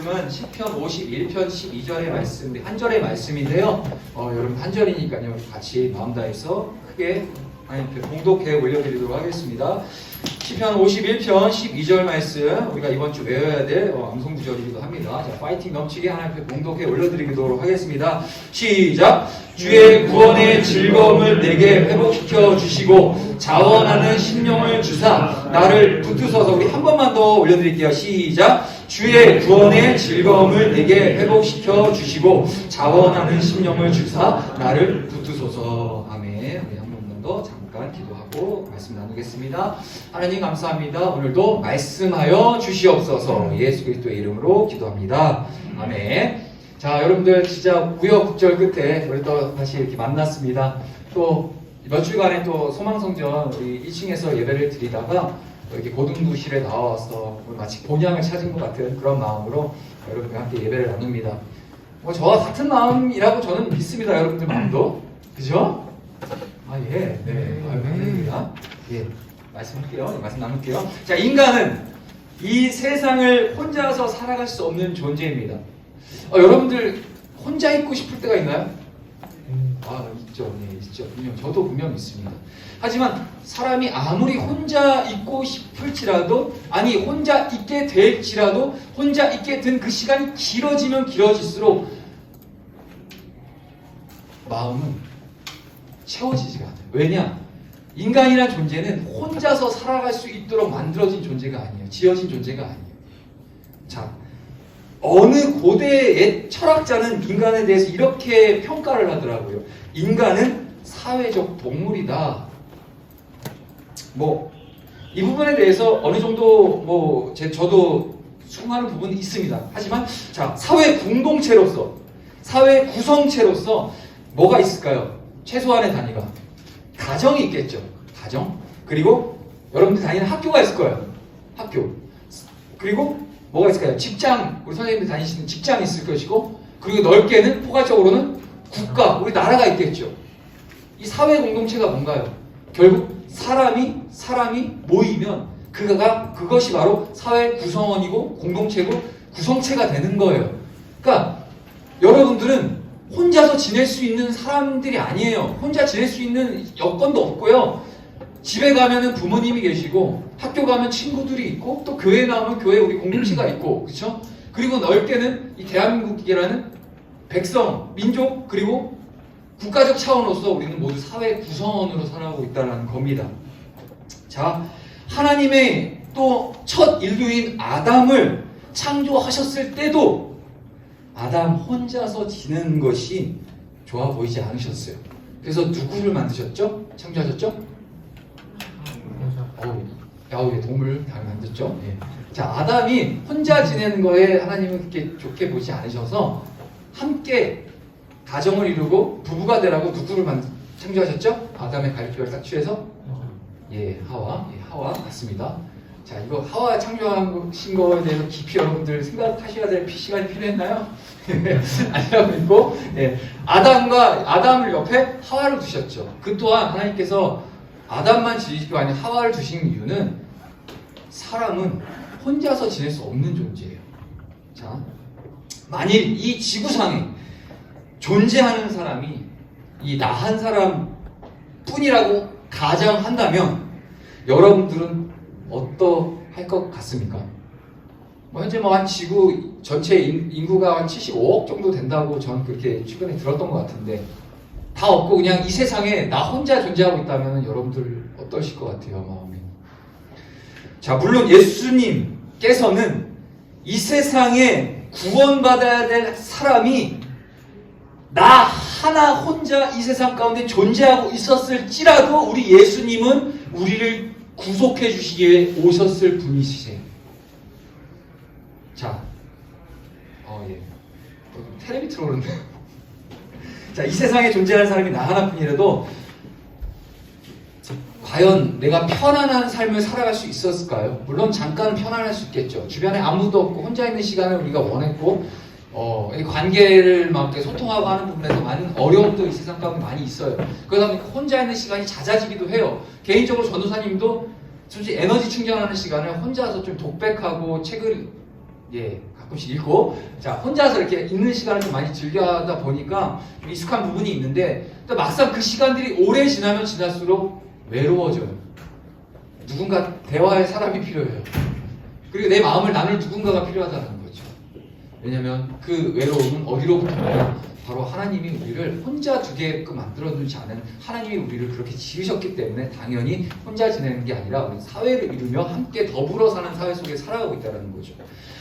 말씀은 시편 51편 12절의 말씀, 한 절의 말씀인데요. 여러분 한 절이니까요. 같이 마음 다해서 크게 봉독해 올려드리도록 하겠습니다. 시편 51편 12절 말씀 우리가 이번 주 외워야 될 암송 구절이기도 합니다. 자, 파이팅 넘치게 하나님께 봉독해 올려드리도록 하겠습니다. 시작! 주의 구원의 즐거움을 내게 회복시켜 주시고 자원하는 심령을 주사 나를 붙드소서. 우리 한 번만 더 올려드릴게요. 시작! 주의 구원의 즐거움을 내게 회복시켜 주시고 자원하는 심령을 주사 나를 붙드소서. 아멘. 우리 한 번만 더 잠깐 기도하고 말씀 나누겠습니다. 하나님 감사합니다. 오늘도 말씀하여 주시옵소서. 예수 그리스도의 이름으로 기도합니다. 아멘. 자, 여러분들 진짜 우여곡절 끝에 우리 또 다시 이렇게 만났습니다. 또 몇 주간에 또 소망성전 우리 2층에서 예배를 드리다가 이렇게 고등부실에 나와서 마치 본향을 찾은 것 같은 그런 마음으로 여러분과 함께 예배를 나눕니다. 저와 같은 마음이라고 저는 믿습니다. 여러분들 마음도. 그죠? 예. 네. 감사합니다. 예. 말씀할게요. 말씀 나눌게요. 자, 인간은 이 세상을 혼자서 살아갈 수 없는 존재입니다. 여러분들 혼자 있고 싶을 때가 있나요? 있죠. 네, 있죠. 분명 저도 분명 있습니다. 하지만 사람이 아무리 혼자 있고 싶을지라도 혼자 있게 될지라도 혼자 있게 된 그 시간이 길어지면 길어질수록 마음은 채워지지가 않아요. 왜냐? 인간이란 존재는 혼자서 살아갈 수 있도록 만들어진 존재가 아니에요. 지어진 존재가 아니에요. 자, 어느 고대의 옛 철학자는 인간에 대해서 이렇게 평가를 하더라고요. 인간은 사회적 동물이다. 이 부분에 대해서 어느 정도 저도 수긍하는 부분이 있습니다. 하지만 자, 사회 공동체로서, 사회 구성체로서 뭐가 있을까요? 최소한의 단위가 가정이 있겠죠. 가정. 그리고 여러분들 다니는 학교가 있을 거예요. 학교. 그리고 뭐가 있을까요? 직장. 우리 선생님들 다니시는 직장이 있을 것이고, 그리고 넓게는 포괄적으로는 국가, 우리 나라가 있겠죠. 이 사회 공동체가 뭔가요? 결국 사람이 모이면 그것이 바로 사회 구성원이고 공동체고 구성체가 되는 거예요. 그러니까 여러분들은 혼자서 지낼 수 있는 사람들이 아니에요. 혼자 지낼 수 있는 여건도 없고요. 집에 가면은 부모님이 계시고, 학교 가면 친구들이 있고, 또 교회 나오면 교회 우리 공동체가 있고, 그렇죠? 그리고 넓게는 이 대한민국이라는 백성, 민족, 그리고 국가적 차원으로서 우리는 모두 사회 구성원으로 살아가고 있다는 겁니다. 자, 하나님의 또 첫 인류인 아담을 창조하셨을 때도 아담 혼자서 지내는 것이 좋아 보이지 않으셨어요. 그래서 누구를 만드셨죠? 창조하셨죠? 동물 다 만들었죠? 예. 자, 아담이 혼자 지내는 거에 하나님은 그렇게 좋게 보지 않으셔서 함께 가정을 이루고 부부가 되라고 누구를 창조하셨죠? 아담의 갈피를 딱 취해서 하와 맞습니다. 자, 이거 하와 창조하신 거에 대해서 깊이 여러분들 생각하셔야 될 시간이 필요했나요? 아니라고 믿고, 아담을 옆에 하와를 두셨죠. 그 또한 하나님께서 아담만 지으시고 아니 하와를 두신 이유는 사람은 혼자서 지낼 수 없는 존재예요. 자, 만일 이 지구상에 존재하는 사람이 이 나 한 사람 뿐이라고 가정한다면 여러분들은 어떠할 것 같습니까? 현재 한 지구 전체 인구가 한 75억 정도 된다고 저는 그렇게 최근에 들었던 것 같은데, 다 없고 그냥 이 세상에 나 혼자 존재하고 있다면 여러분들 어떠실 것 같아요, 마음이? 자, 물론 예수님께서는 이 세상에 구원받아야 될 사람이 나 하나 혼자 이 세상 가운데 존재하고 있었을지라도 우리 예수님은 우리를 구속해 주시기 위해 오셨을 분이시세요. 자, 테레비 틀어오는데. 자, 이 세상에 존재하는 사람이 나 하나뿐이라도 과연 내가 편안한 삶을 살아갈 수 있었을까요? 물론 잠깐 편안할 수 있겠죠. 주변에 아무도 없고 혼자 있는 시간을 우리가 원했고, 이 관계를 막 이렇게 소통하고 하는 부분에서 많은 어려움도 이 세상 가운데 많이 있어요. 그러다 보니까 혼자 있는 시간이 잦아지기도 해요. 개인적으로 전도사님도 솔직히 에너지 충전하는 시간을 혼자서 좀 독백하고 책을 가끔씩 읽고, 자, 혼자서 이렇게 읽는 시간을 좀 많이 즐겨하다 보니까 좀 익숙한 부분이 있는데, 또 막상 그 시간들이 오래 지나면 지날수록 외로워져요. 누군가 대화할 사람이 필요해요. 그리고 내 마음을 나눌 누군가가 필요하다는 거죠. 왜냐하면 그 외로움은 어디로부터 와요? 바로 하나님이 우리를 혼자 두게끔 만들어두지 않은, 하나님이 우리를 그렇게 지으셨기 때문에 당연히 혼자 지내는 게 아니라 우리 사회를 이루며 함께 더불어 사는 사회 속에 살아가고 있다는 거죠.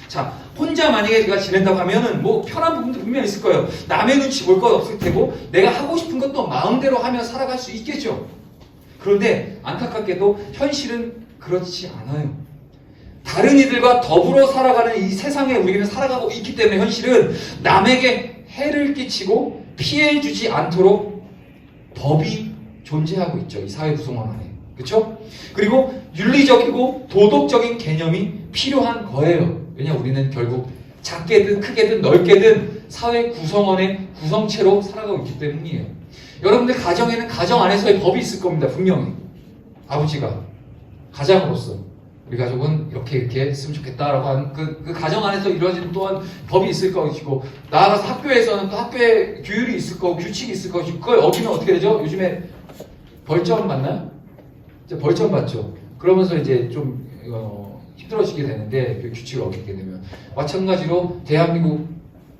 자, 혼자 만약에 제가 지낸다고 하면은 뭐 편한 부분도 분명히 있을 거예요. 남의 눈치 볼 것 없을 테고 내가 하고 싶은 것도 마음대로 하며 살아갈 수 있겠죠. 그런데 안타깝게도 현실은 그렇지 않아요. 다른 이들과 더불어 살아가는 이 세상에 우리는 살아가고 있기 때문에 현실은 남에게 해를 끼치고 피해 주지 않도록 법이 존재하고 있죠. 이 사회 구성원 안에. 그렇죠? 그리고 윤리적이고 도덕적인 개념이 필요한 거예요. 왜냐 우리는 결국 작게든 크게든 넓게든 사회 구성원의 구성체로 살아가고 있기 때문이에요. 여러분들 가정에는 가정 안에서의 법이 있을 겁니다. 분명히. 아버지가 가장으로서 우리 가족은 이렇게 했으면 좋겠다라고 하는 그 가정 안에서 이루어지는 또한 법이 있을 것이고, 나아가서 학교에서는 또 학교에 규율이 있을 거고 규칙이 있을 것이고, 그걸 어기면 어떻게 되죠? 요즘에 벌점 받나요? 이제 벌점 받죠. 그러면서 이제 좀 힘들어지게 되는데, 그 규칙을 어기게 되면. 마찬가지로 대한민국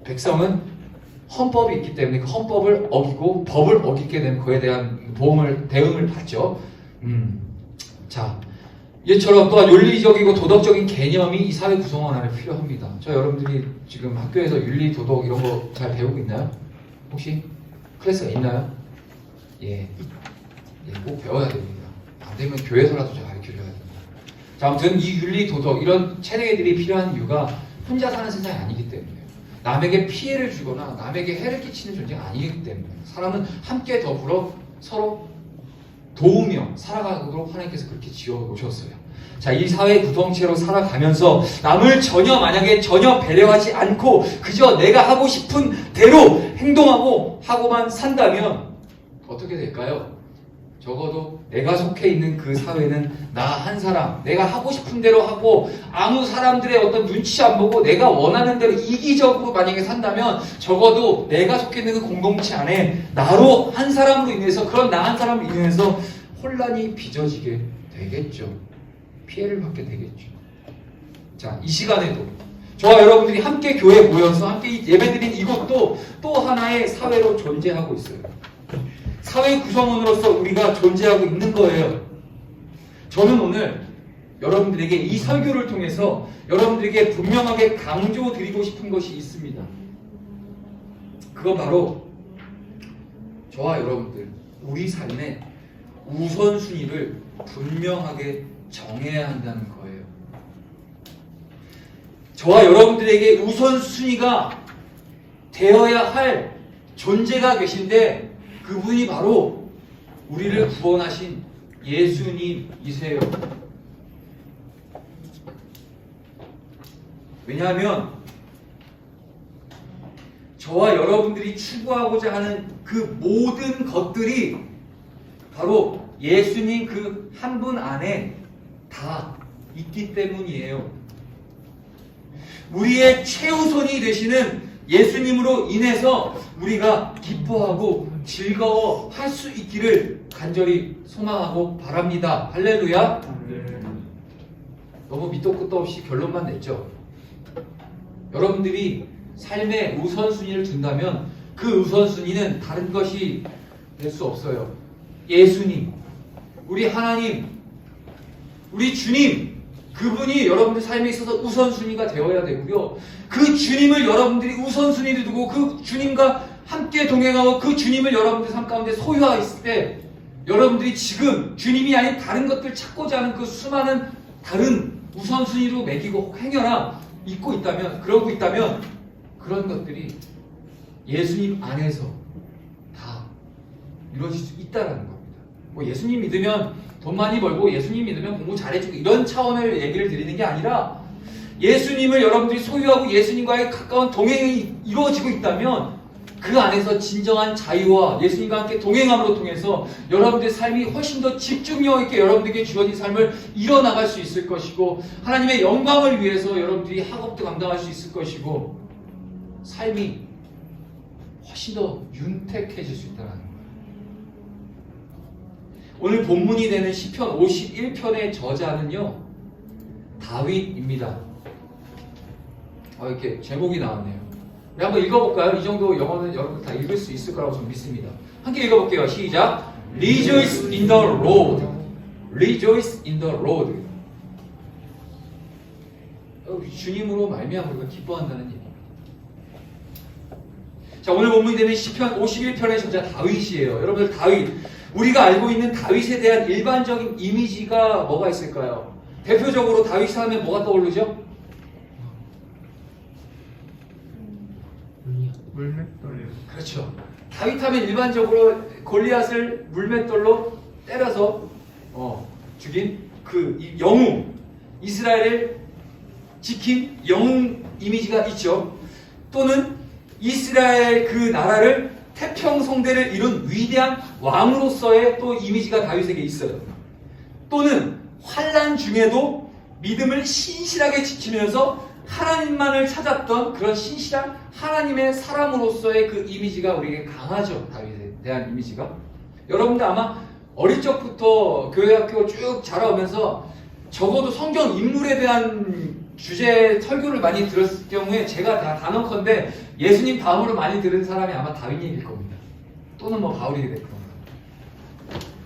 백성은 헌법이 있기 때문에 그 헌법을 어기고 법을 어기게 되면 그에 대한 대응을 받죠. 자, 이처럼 또한 윤리적이고 도덕적인 개념이 이 사회 구성원 안에 필요합니다. 저 여러분들이 지금 학교에서 윤리, 도덕 이런 거 잘 배우고 있나요? 혹시 클래스가 있나요? 예, 꼭 배워야 됩니다. 안 되면 교회에서라도 잘 가르쳐줘야 됩니다. 자, 아무튼 이 윤리, 도덕 이런 체계들이 필요한 이유가 혼자 사는 세상이 아니기 때문에요. 남에게 피해를 주거나 남에게 해를 끼치는 존재가 아니기 때문에 사람은 함께 더불어 서로 도우며 살아가도록 하나님께서 그렇게 지어놓으셨어요. 자, 이 사회 구성체로 살아가면서 남을 만약에 전혀 배려하지 않고 그저 내가 하고 싶은 대로 행동하고 하고만 산다면 어떻게 될까요? 적어도 내가 속해 있는 그 사회는 나 한 사람, 내가 하고 싶은 대로 하고 아무 사람들의 어떤 눈치 안 보고 내가 원하는 대로 이기적으로 만약에 산다면 적어도 내가 속해 있는 그 공동체 안에 나로 한 사람으로 인해서, 그런 나 한 사람으로 인해서 혼란이 빚어지게 되겠죠. 피해를 받게 되겠죠. 자, 이 시간에도 저와 여러분들이 함께 교회에 모여서 함께 예배드린 이것도 또 하나의 사회로 존재하고 있어요. 사회 구성원으로서 우리가 존재하고 있는 거예요. 저는 오늘 여러분들에게 이 설교를 통해서 여러분들에게 분명하게 강조드리고 싶은 것이 있습니다. 그건 바로 저와 여러분들, 우리 삶의 우선순위를 분명하게 정해야 한다는 거예요. 저와 여러분들에게 우선순위가 되어야 할 존재가 계신데 그분이 바로 우리를 구원하신 예수님이세요. 왜냐하면 저와 여러분들이 추구하고자 하는 그 모든 것들이 바로 예수님 그 한 분 안에 다 있기 때문이에요. 우리의 최우선이 되시는 예수님으로 인해서 우리가 기뻐하고 즐거워 할 수 있기를 간절히 소망하고 바랍니다. 할렐루야. 너무 밑도 끝도 없이 결론만 냈죠. 여러분들이 삶의 우선순위를 둔다면 그 우선순위는 다른 것이 될 수 없어요. 예수님, 우리 하나님, 우리 주님, 그분이 여러분들 삶에 있어서 우선순위가 되어야 되고요. 그 주님을 여러분들이 우선순위를 두고 그 주님과 함께 동행하고 그 주님을 여러분들 삶 가운데 소유하고 있을 때 여러분들이 지금 주님이 아닌 다른 것들 찾고자 하는 그 수많은 다른 우선순위로 매기고 행여나 잊고 있다면, 그러고 있다면 그런 것들이 예수님 안에서 다 이루어질 수 있다는 겁니다. 뭐 예수님 믿으면 돈 많이 벌고 예수님 믿으면 공부 잘해주고 이런 차원을 얘기를 드리는 게 아니라 예수님을 여러분들이 소유하고 예수님과의 가까운 동행이 이루어지고 있다면 그 안에서 진정한 자유와 예수님과 함께 동행함으로 통해서 여러분들의 삶이 훨씬 더 집중력 있게 여러분들에게 주어진 삶을 이뤄나갈 수 있을 것이고 하나님의 영광을 위해서 여러분들이 학업도 감당할 수 있을 것이고 삶이 훨씬 더 윤택해질 수 있다는 거예요. 오늘 본문이 되는 시편 51편의 저자는요 다윗입니다. 이렇게 제목이 나왔네요. 우리 한번 읽어볼까요? 이 정도 영어는 여러분 다 읽을 수 있을 거라고 저는 믿습니다. 함께 읽어볼게요. 시작. Rejoice in the Lord. Rejoice in the Lord. 주님으로 말미암아 우리가 기뻐한다는 얘기입니다. 자, 오늘 본문이 되는 시편 51편의 저자 다윗이에요. 여러분들 다윗, 우리가 알고 있는 다윗에 대한 일반적인 이미지가 뭐가 있을까요? 대표적으로 다윗 하면 뭐가 떠오르죠? 물맷돌. 그렇죠. 다윗 하면 일반적으로 골리앗을 물맷돌로 때려서 죽인 그 영웅, 이스라엘을 지킨 영웅 이미지가 있죠. 또는 이스라엘 그 나라를 태평성대를 이룬 위대한 왕으로서의 또 이미지가 다윗에게 있어요. 또는 환난 중에도 믿음을 신실하게 지키면서 하나님만을 찾았던 그런 신실한 하나님의 사람으로서의 그 이미지가 우리에게 강하죠. 다윗에 대한 이미지가. 여러분들 아마 어릴 적부터 교회 학교 쭉 자라오면서 적어도 성경 인물에 대한 주제 설교를 많이 들었을 경우에 제가 다 단언컨대 예수님 다음으로 많이 들은 사람이 아마 다윗일 겁니다. 또는 뭐 바울이 될 겁니다.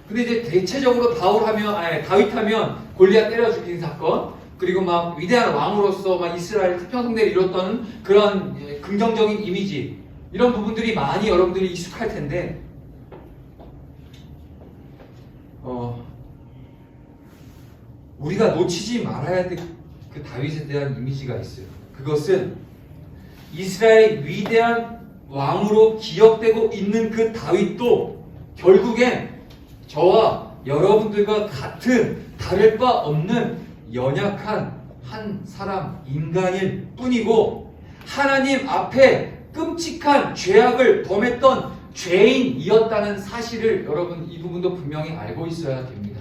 근데 이제 대체적으로 다윗 하면 골리앗 때려 죽인 사건, 그리고 막 위대한 왕으로서 막 이스라엘 태평성대를 이뤘던 그런 긍정적인 이미지, 이런 부분들이 많이 여러분들이 익숙할 텐데 우리가 놓치지 말아야 될 그 다윗에 대한 이미지가 있어요. 그것은 이스라엘의 위대한 왕으로 기억되고 있는 그 다윗도 결국엔 저와 여러분들과 같은 다를 바 없는 연약한 한 사람, 인간일 뿐이고 하나님 앞에 끔찍한 죄악을 범했던 죄인이었다는 사실을 여러분 이 부분도 분명히 알고 있어야 됩니다.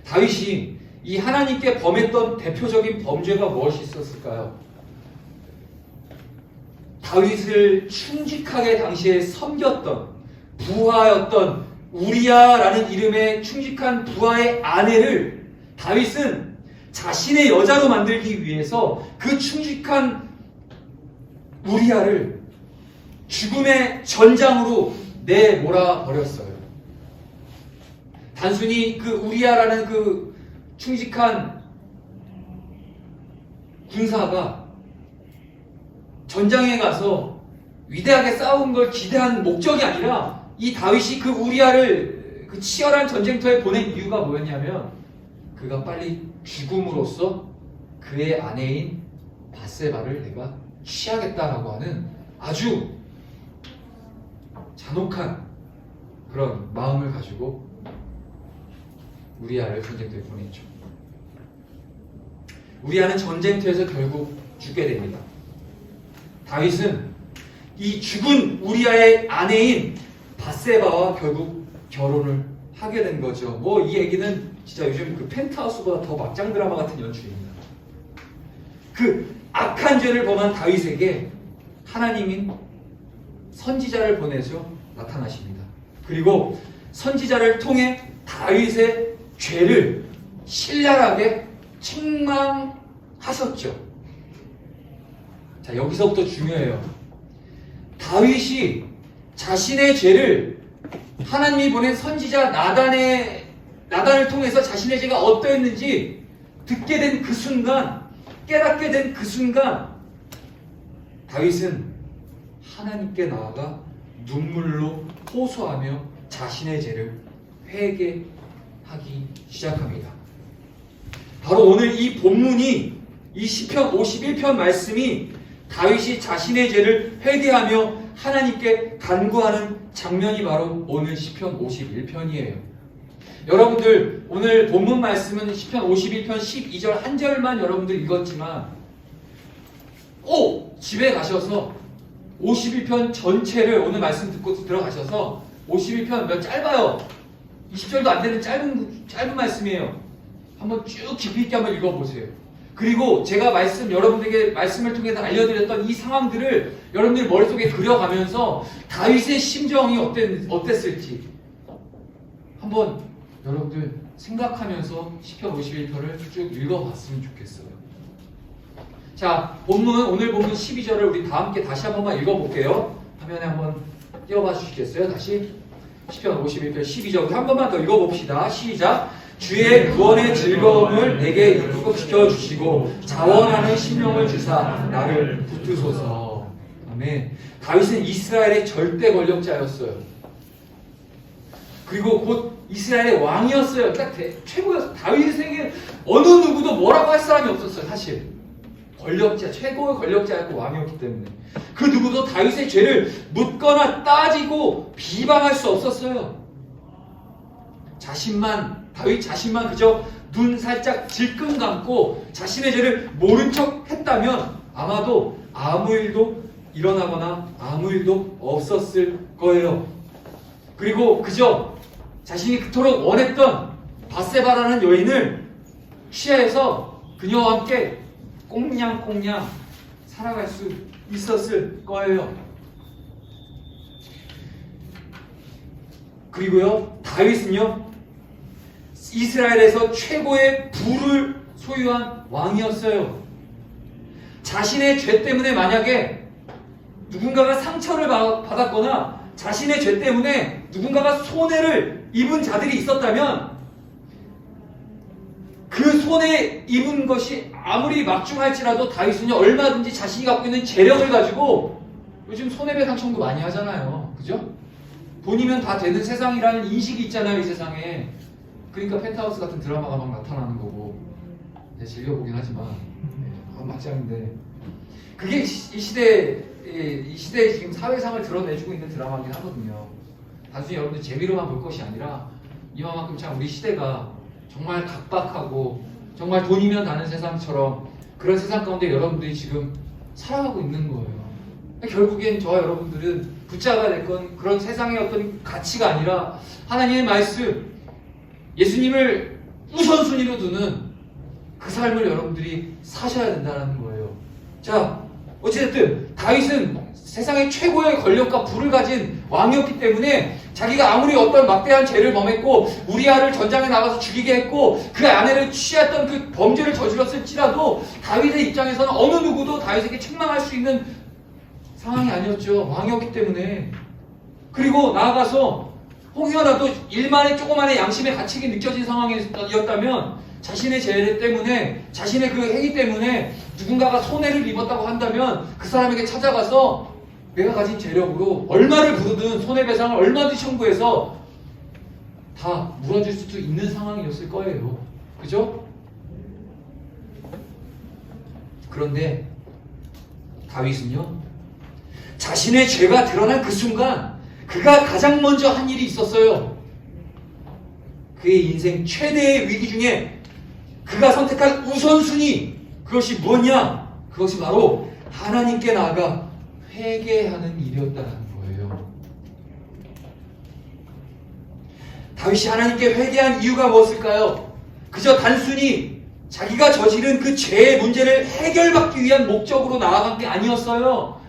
다윗이 이 하나님께 범했던 대표적인 범죄가 무엇이 있었을까요? 다윗을 충직하게 당시에 섬겼던 부하였던 우리야라는 이름의 충직한 부하의 아내를 다윗은 자신의 여자로 만들기 위해서 그 충직한 우리야를 죽음의 전장으로 내몰아 버렸어요. 단순히 그 우리야라는 그 충직한 군사가 전장에 가서 위대하게 싸운 걸 기대한 목적이 아니라 이 다윗이 그 우리야를 그 치열한 전쟁터에 보낸 이유가 뭐였냐면 그가 빨리 죽음으로써 그의 아내인 바세바를 내가 취하겠다라고 하는 아주 잔혹한 그런 마음을 가지고 우리야를 전쟁터에 보냈죠. 우리야는 전쟁터에서 결국 죽게 됩니다. 다윗은 이 죽은 우리야의 아내인 바세바와 결국 결혼을 하게 된 거죠. 뭐 이 얘기는 진짜 요즘 그 펜트하우스보다 더 막장 드라마 같은 연출입니다. 그 악한 죄를 범한 다윗에게 하나님인 선지자를 보내서 나타나십니다. 그리고 선지자를 통해 다윗의 죄를 신랄하게 책망하셨죠. 자, 여기서부터 중요해요. 다윗이 자신의 죄를 하나님이 보낸 선지자 나단을 통해서 자신의 죄가 어떠했는지 듣게 된 그 순간, 깨닫게 된 그 순간 다윗은 하나님께 나아가 눈물로 호소하며 자신의 죄를 회개하기 시작합니다. 바로 오늘 이 본문이 이 시편 51편 말씀이 다윗이 자신의 죄를 회개하며 하나님께 간구하는 장면이 바로 오늘 시편 51편이에요. 여러분들 오늘 본문 말씀은 시편 51편 12절 한 절만 여러분들 읽었지만 집에 가셔서 51편 전체를 오늘 말씀 듣고 들어가셔서 51편 몇 짧아요. 20절도 안 되는 짧은 말씀이에요. 한번 쭉 깊이 있게 한번 읽어보세요. 그리고 제가 여러분들에게 말씀을 통해서 알려드렸던 이 상황들을 여러분들 머릿속에 그려가면서 다윗의 심정이 어땠을지 한번 여러분들 생각하면서 시편 51편을 쭉 읽어봤으면 좋겠어요. 자, 오늘 본문 12절을 우리 다 함께 다시 한 번만 읽어볼게요. 화면에 한번 띄워봐 주시겠어요? 다시 시편 51편 12절 한 번만 더 읽어봅시다. 시작. 주의 구원의 즐거움을 내게 입국시켜 주시고 자원하는 심령을 주사 나를 붙드소서. 아멘. 다윗은 이스라엘의 절대 권력자였어요. 그리고 곧 이스라엘의 왕이었어요. 딱 최고였어요. 다윗에게 어느 누구도 뭐라고 할 사람이 없었어요. 사실 최고의 권력자였고 왕이었기 때문에 그 누구도 다윗의 죄를 묻거나 따지고 비방할 수 없었어요. 다윗 자신만 그저 눈 살짝 질끈 감고 자신의 죄를 모른 척 했다면 아마도 아무 일도 일어나거나 아무 일도 없었을 거예요. 그리고 그저 자신이 그토록 원했던 바세바라는 여인을 취하해서 그녀와 함께 꽁냥꽁냥 살아갈 수 있었을 거예요. 그리고요, 다윗은요, 이스라엘에서 최고의 부를 소유한 왕이었어요. 자신의 죄 때문에 만약에 누군가가 상처를 받았거나 자신의 죄 때문에 누군가가 손해를 입은 자들이 있었다면 그 손해 입은 것이 아무리 막중할지라도 다윗은요 얼마든지 자신이 갖고 있는 재력을 가지고 요즘 손해배상 청구 많이 하잖아요. 그죠? 돈이면 다 되는 세상이라는 인식이 있잖아요, 이 세상에. 그러니까 펜트하우스 같은 드라마가 막 나타나는 거고. 네, 즐겨보긴 하지만 막장인데 그게 이 시대의 지금 사회상을 드러내주고 있는 드라마긴 하거든요. 단순히 여러분들 재미로만 볼 것이 아니라 이만큼 참 우리 시대가 정말 각박하고 정말 돈이면 다는 세상처럼 그런 세상 가운데 여러분들이 지금 살아가고 있는 거예요. 결국엔 저와 여러분들은 붙잡아야 될 건 그런 세상의 어떤 가치가 아니라 하나님의 말씀, 예수님을 우선순위로 두는 그 삶을 여러분들이 사셔야 된다는 거예요. 자, 어찌됐든 다윗은 세상의 최고의 권력과 부를 가진 왕이었기 때문에 자기가 아무리 어떤 막대한 죄를 범했고 우리아를 전장에 나가서 죽이게 했고 그 아내를 취했던 그 범죄를 저질렀을지라도 다윗의 입장에서는 어느 누구도 다윗에게 책망할 수 있는 상황이 아니었죠. 왕이었기 때문에. 그리고 나아가서 혹여라도 일만의 조그만의 양심의 가책이 느껴진 상황이었다면 자신의 죄 때문에 자신의 그 행위 때문에 누군가가 손해를 입었다고 한다면 그 사람에게 찾아가서 내가 가진 재력으로 얼마를 부르든 손해배상을 얼마든지 청구해서 다 물어줄 수도 있는 상황이었을 거예요. 그죠? 그런데 다윗은요 자신의 죄가 드러난 그 순간 그가 가장 먼저 한 일이 있었어요. 그의 인생 최대의 위기 중에 그가 선택한 우선순위, 그것이 뭐냐? 그것이 바로 하나님께 나아가 회개하는 일이었다는 거예요. 다윗이 하나님께 회개한 이유가 무엇일까요? 그저 단순히 자기가 저지른 그 죄의 문제를 해결받기 위한 목적으로 나아간 게 아니었어요.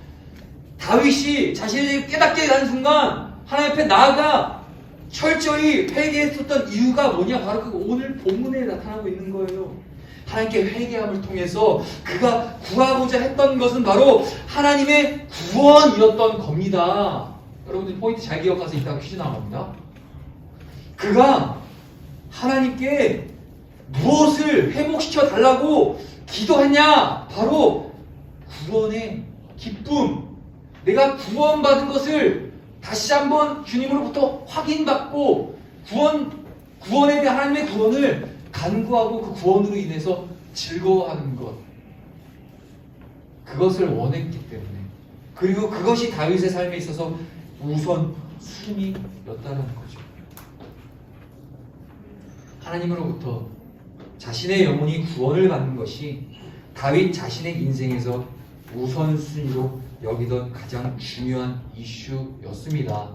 다윗이 자신의 죄를 깨닫게 된 순간 하나님 앞에 나아가 철저히 회개했었던 이유가 뭐냐? 바로 그 오늘 본문에 나타나고 있는 거예요. 하나님께 회개함을 통해서 그가 구하고자 했던 것은 바로 하나님의 구원이었던 겁니다. 여러분들 포인트 잘 기억하세요. 이따가 퀴즈 나갑니다. 그가 하나님께 무엇을 회복시켜 달라고 기도했냐? 바로 구원의 기쁨. 내가 구원받은 것을 다시 한번 주님으로부터 확인받고 구원에 대한 하나님의 구원을 간구하고 그 구원으로 인해서 즐거워하는 것, 그것을 원했기 때문에, 그리고 그것이 다윗의 삶에 있어서 우선순위였다는 거죠. 하나님으로부터 자신의 영혼이 구원을 받는 것이 다윗 자신의 인생에서 우선순위로 여기던 가장 중요한 이슈였습니다.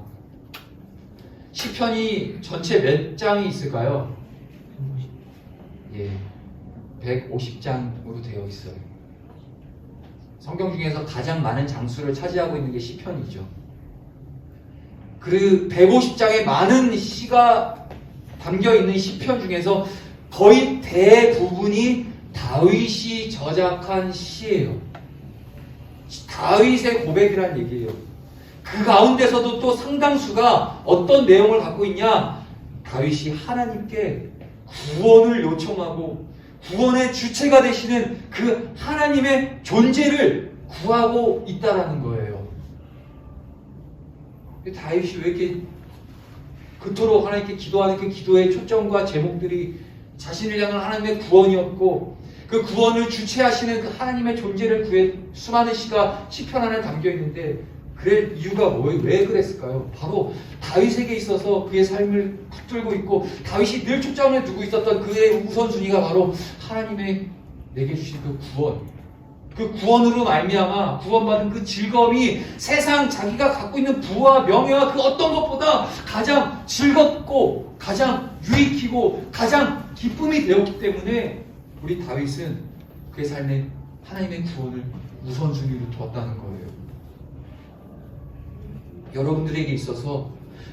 시편이 전체 몇 장이 있을까요? 150장으로 되어 있어요. 성경 중에서 가장 많은 장수를 차지하고 있는 게 시편이죠. 그 150장의 많은 시가 담겨있는 시편 중에서 거의 대부분이 다윗이 저작한 시예요. 다윗의 고백이란 얘기예요. 그 가운데서도 또 상당수가 어떤 내용을 갖고 있냐? 다윗이 하나님께 구원을 요청하고 구원의 주체가 되시는 그 하나님의 존재를 구하고 있다라는 거예요. 다윗이 왜 이렇게 그토록 하나님께 기도하는 그 기도의 초점과 제목들이 자신을 향한 하나님의 구원이었고 그 구원을 주체하시는 그 하나님의 존재를 구해 수많은 시가 시편 안에 담겨 있는데 그럴 이유가 뭐예요? 왜 그랬을까요? 바로 다윗에게 있어서 그의 삶을 붙들고 있고 다윗이 늘 초점을 두고 있었던 그의 우선순위가 바로 하나님의 내게 주신 그 구원, 그 구원으로 말미암아 구원받은 그 즐거움이 세상 자기가 갖고 있는 부와 명예와 그 어떤 것보다 가장 즐겁고 가장 유익이고 가장 기쁨이 되었기 때문에 우리 다윗은 그의 삶에 하나님의 구원을 우선순위로 두었다는 거예요. 여러분들에게 있어서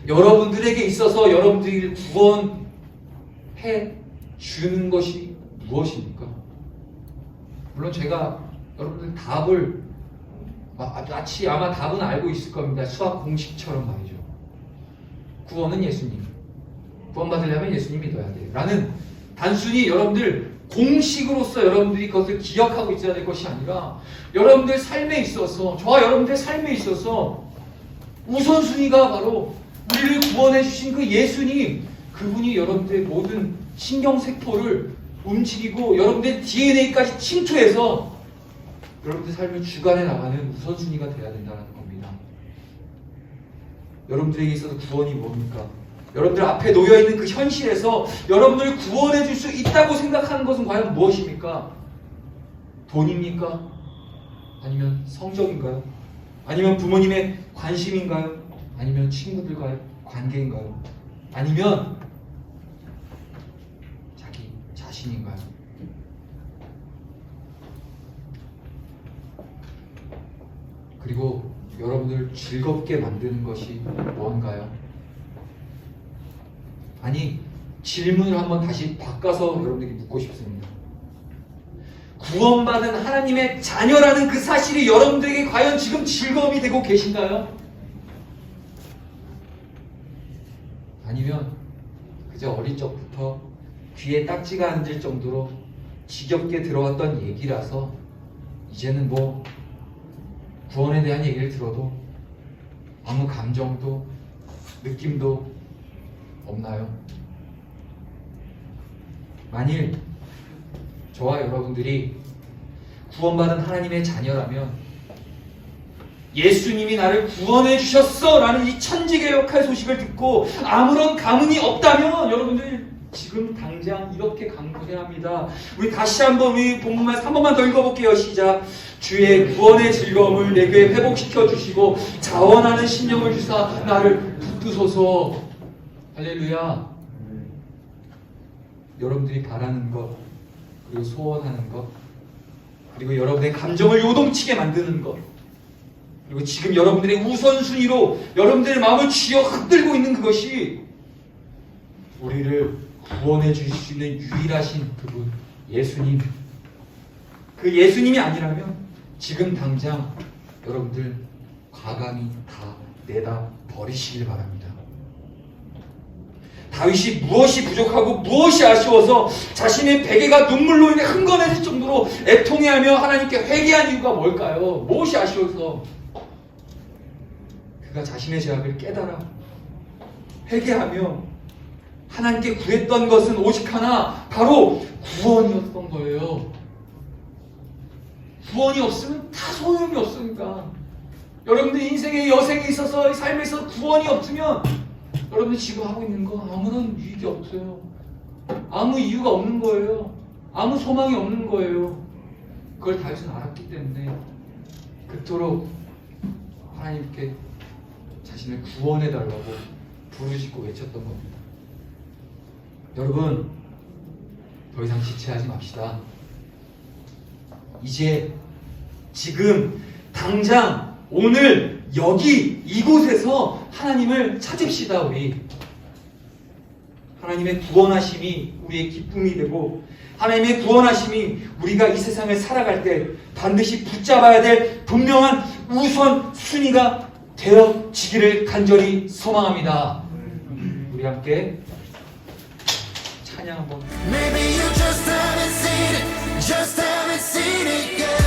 여러분들을 구원해 주는 것이 무엇입니까? 물론 제가 여러분들 답을 마치 아마 답은 알고 있을 겁니다. 수학 공식처럼 말이죠. 구원은 예수님. 구원받으려면 예수님 믿어야 돼요. 라는 단순히 여러분들 공식으로서 여러분들이 그것을 기억하고 있어야 될 것이 아니라 여러분들 삶에 있어서 저와 여러분들 삶에 있어서 우선순위가 바로 우리를 구원해 주신 그 예수님, 그분이 여러분들의 모든 신경세포를 움직이고 여러분들의 DNA까지 침투해서 여러분들 삶을 주관해 나가는 우선순위가 되어야 된다는 겁니다. 여러분들에게 있어서 구원이 뭡니까? 여러분들 앞에 놓여있는 그 현실에서 여러분을 구원해 줄 수 있다고 생각하는 것은 과연 무엇입니까? 돈입니까? 아니면 성적인가요? 아니면 부모님의 관심인가요? 아니면 친구들과의 관계인가요? 아니면 자기 자신인가요? 그리고 여러분을 즐겁게 만드는 것이 뭔가요? 아니, 질문을 한번 다시 바꿔서 여러분에게 묻고 싶습니다. 구원받은 하나님의 자녀라는 그 사실이 여러분들에게 과연 지금 즐거움이 되고 계신가요? 아니면 그저 어린 적부터 귀에 딱지가 앉을 정도로 지겹게 들어왔던 얘기라서 이제는 뭐 구원에 대한 얘기를 들어도 아무 감정도 느낌도 없나요? 만일 저와 여러분들이 구원받은 하나님의 자녀라면 예수님이 나를 구원해 주셨어 라는 이 천지개혁할 소식을 듣고 아무런 감흥이 없다면 여러분들 지금 당장 이렇게 강구해야 합니다. 우리 다시 한번 우리 본문 말씀 한 번만 더 읽어볼게요. 시작. 주의 구원의 즐거움을 내게 회복시켜 주시고 자원하는 심령을 주사 나를 붙드소서. 할렐루야. 여러분들이 바라는 것, 그리고 소원하는 것, 그리고 여러분의 감정을 요동치게 만드는 것, 그리고 지금 여러분들의 우선순위로 여러분들의 마음을 쥐어 흔들고 있는 그것이 우리를 구원해 주실 수 있는 유일하신 그분 예수님, 그 예수님이 아니라면 지금 당장 여러분들 과감히 다 내다 버리시길 바랍니다. 다윗이 무엇이 부족하고 무엇이 아쉬워서 자신의 베개가 눈물로 인해 흥건해질 정도로 애통해하며 하나님께 회개한 이유가 뭘까요? 무엇이 아쉬워서? 그가 자신의 죄악을 깨달아 회개하며 하나님께 구했던 것은 오직 하나, 바로 구원이었던 거예요. 구원이 없으면 다 소용이 없으니까. 여러분들 인생의 여생에 있어서 삶에 있어서 구원이 없으면 여러분들 지금 하고 있는 거 아무런 유익이 없어요. 아무 이유가 없는 거예요. 아무 소망이 없는 거예요. 그걸 다윗은 알았기 때문에 그토록 하나님께 자신을 구원해달라고 부르짖고 외쳤던 겁니다. 여러분, 더 이상 지체하지 맙시다. 이제 지금 당장 오늘 여기 이곳에서 하나님을 찾읍시다. 우리 하나님의 구원하심이 우리의 기쁨이 되고, 하나님의 구원하심이 우리가 이 세상을 살아갈 때 반드시 붙잡아야 될 분명한 우선 순위가 되어지기를 간절히 소망합니다. 우리 함께 찬양 한번. Maybe you just haven't seen it, just haven't seen it yet.